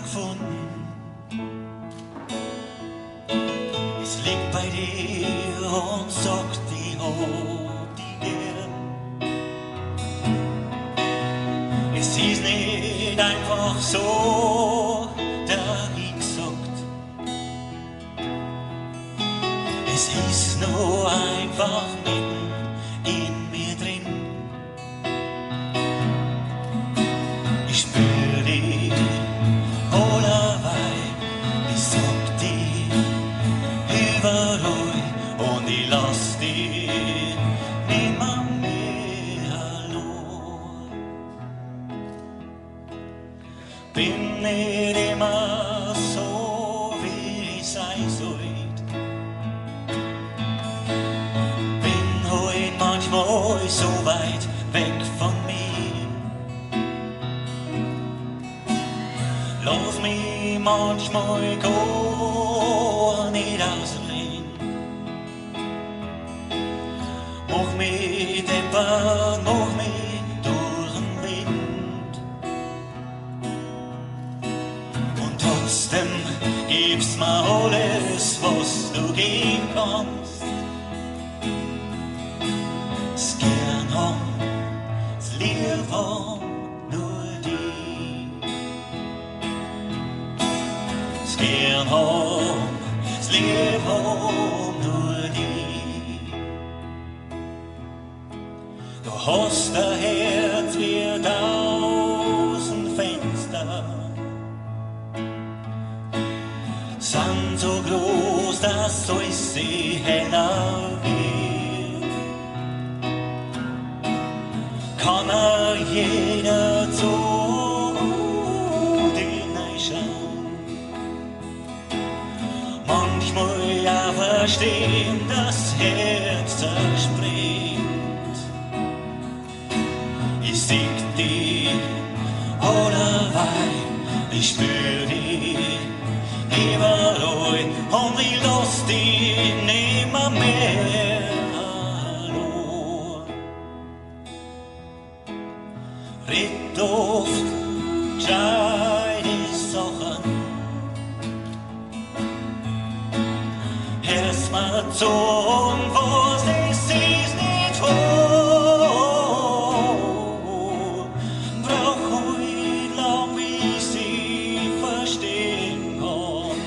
gefunden. Es liegt bei dir und sagt die hab die gern. Es ist nicht einfach so, da ich gesagt. Es ist nur einfach mitten in mir drin. Ich spür dich allerweil, ich sag dir überall und ich lass dich nimmer mehr allein. Bin nicht immer so, wie ich sein sollt. Bin heut manchmal so weit weg von mir. Lass mich manchmal gar nicht ausreden. Mach mich deppert, mach mich durch den Wind. Und trotzdem gibst mir alles, was du geben kannst. Das Gern haben, das Lieb haben, nur die. Das Gern haben, das Lieb haben, nur die. Du hast ein Herz wie 1000 Fenster, sind so groß, dass alles sie heller wird. Kann jeder zu dir reinschauen, manchmal ja verstehen, das Herz zerspringt. Ich sieg dich allerweil, ich spür dich überall und ich lass dich nimmer mehr allein. Red oft gescheite Sachen, hörst mir zu und was ich seh's nicht vor. Brauch heut lang, wie ich sie verstehen kann,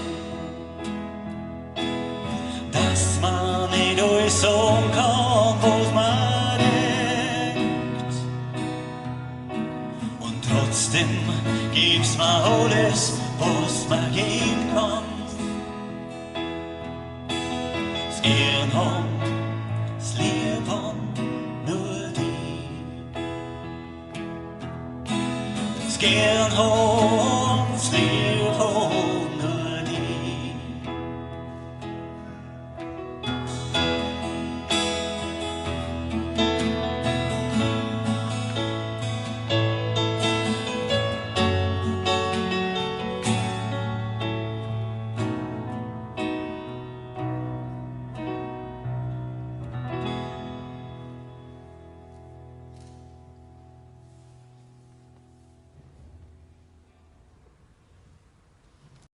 dass man nicht alles sagen kann, was man denkt. Und trotzdem gibt's mir alles, was man geben kann. Das Gern haben, das Lieb haben, nur die. Das Gern haben, das Lieb haben, nur